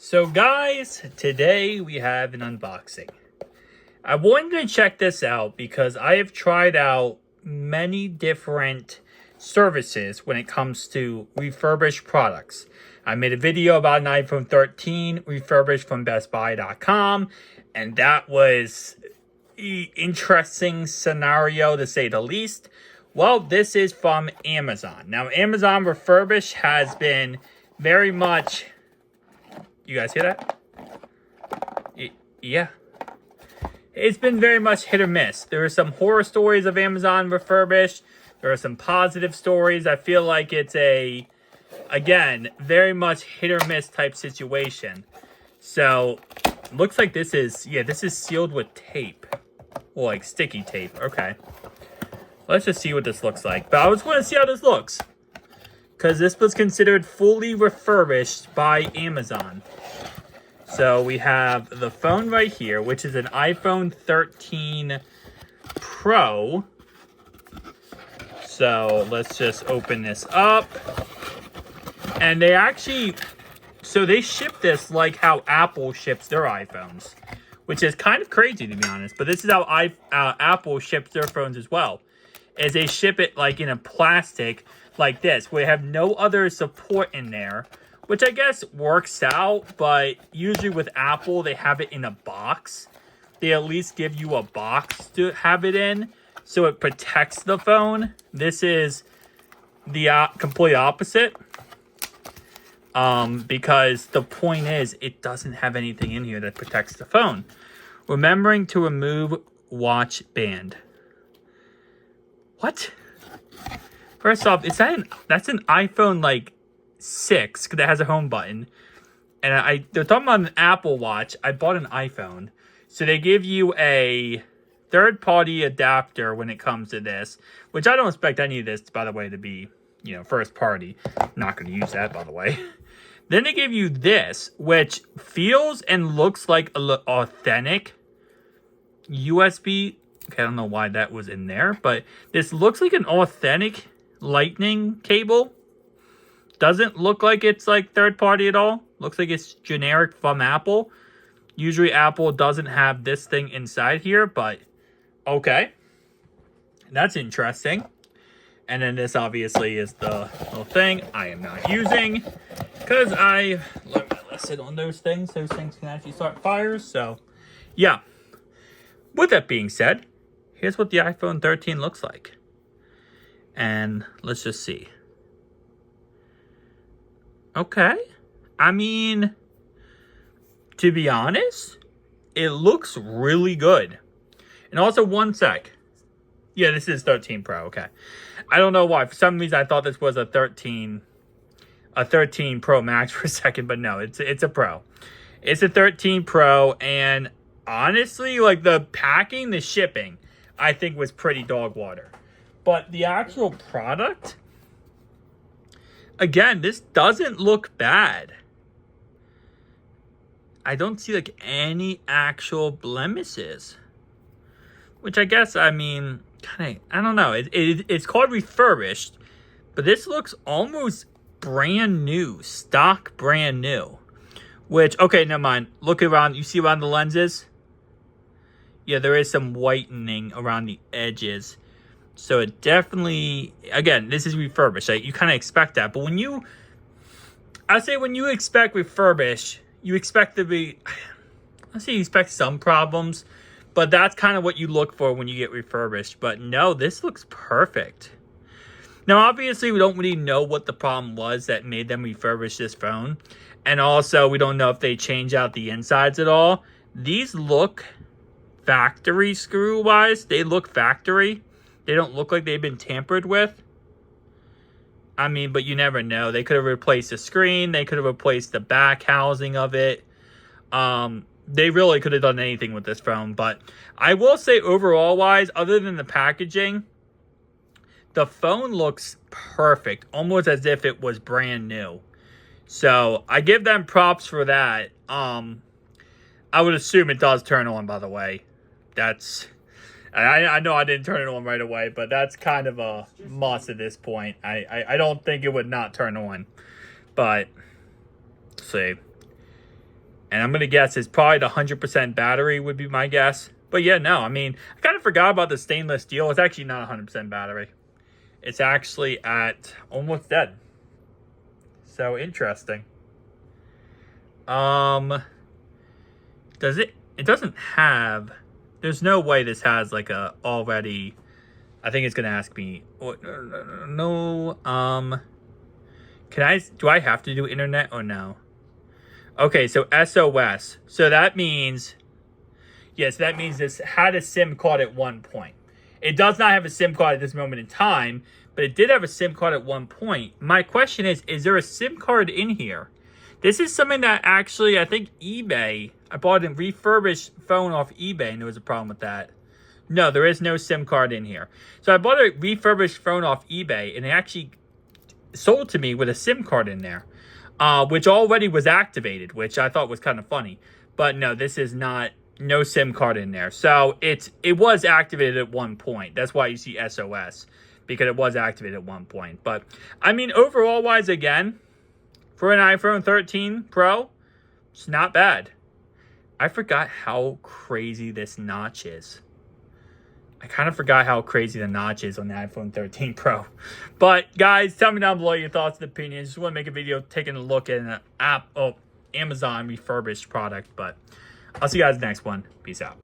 So guys, today we have an unboxing. I wanted to check this out because I have tried out many different services when it comes to refurbished products. I made a video about an iPhone 13 refurbished from BestBuy.com, and that was an interesting scenario to say the least. Well, this is from Amazon. Now, Amazon Refurbished has been very much... You guys hear that? Yeah. It's been very much hit or miss. There are some horror stories of Amazon Refurbished. There are some positive stories. I feel like it's again, very much hit or miss type situation. So, looks like this is sealed with tape. Well, like sticky tape. Okay. Let's just see what this looks like. But I just want to see how this looks, because this was considered fully refurbished by Amazon. So we have the phone right here, which is an iPhone 13 Pro. So let's just open this up. And they actually, so they ship this like how Apple ships their iPhones, which is kind of crazy to be honest. But this is how Apple ships their phones as well, is they ship it like in a plastic like this, where they have no other support in there, which I guess works out. But usually with Apple, they have it in a box. They at least give you a box to have it in, so it protects the phone. This is the complete opposite, because the point is it doesn't have anything in here that protects the phone. Remembering to remove watch band. What? First off, that's an iPhone like 6, because it has a home button. And they're talking about an Apple Watch. I bought an iPhone. So they give you a third-party adapter when it comes to this, which I don't expect any of this, by the way, to be, first party. I'm not going to use that, by the way. Then they give you this, which feels and looks like an authentic USB. Okay, I don't know why that was in there, but this looks like an authentic lightning cable. Doesn't look like it's like third party at all. Looks like it's generic from Apple. Usually Apple doesn't have this thing inside here, but okay. That's interesting. And then this obviously is the little thing I am not using, because I learned my lesson on those things. Those things can actually start fires. So yeah. With that being said, here's what the iPhone 13 looks like. And let's just see. Okay. I mean, to be honest, it looks really good. And also, one sec. Yeah, this is 13 Pro. Okay. I don't know why. For some reason, I thought this was a 13 Pro Max for a second, but no, it's a Pro. It's a 13 Pro, and honestly, like the packing, the shipping, I think was pretty dog water. But the actual product, again, this doesn't look bad. I don't see like any actual blemishes, which I guess, I mean, kind of, I don't know. It's called refurbished, but this looks almost brand new, stock brand new. Which, okay, never mind. Look around. You see around the lenses? Yeah, there is some whitening around the edges. So it definitely, again, this is refurbished. Like, you kind of expect that. But when you expect refurbished, you expect to be, let's say you expect some problems. But that's kind of what you look for when you get refurbished. But no, this looks perfect. Now, obviously, we don't really know what the problem was that made them refurbish this phone. And also, we don't know if they change out the insides at all. These look factory screw-wise. They look factory. They don't look like they've been tampered with. I mean, but you never know. They could have replaced the screen. They could have replaced the back housing of it. They really could have done anything with this phone. But I will say, overall-wise, other than the packaging, the phone looks perfect. Almost as if it was brand new. So, I give them props for that. I would assume it does turn on, by the way. I know I didn't turn it on right away, but that's kind of a must at this point. I don't think it would not turn on. But, let's see. And I'm going to guess it's probably the 100% battery would be my guess. But yeah, no, I mean, I kind of forgot about the stainless steel. It's actually not 100% battery. It's actually at almost dead. So interesting. Does it? It doesn't have. There's no way this has like a already. I think it's gonna ask me. No. Can I? Do I have to do internet or no? Okay, so SOS. So that means. Yes, that means this had a SIM card at one point. It does not have a SIM card at this moment in time, but it did have a SIM card at one point. My question is there a SIM card in here? This is something that actually, I think eBay, I bought a refurbished phone off eBay and there was a problem with that. No, there is no SIM card in here. So I bought a refurbished phone off eBay and they actually sold to me with a SIM card in there, which already was activated, which I thought was kind of funny. But no, this is not, no SIM card in there. So it was activated at one point. That's why you see SOS, because it was activated at one point. But I mean, overall wise, again, for an iPhone 13 Pro, it's not bad. I forgot how crazy this notch is. I kind of forgot how crazy the notch is on the iPhone 13 Pro. But guys, tell me down below your thoughts and opinions. Just want to make a video taking a look at an Amazon refurbished product. But I'll see you guys next one. Peace out.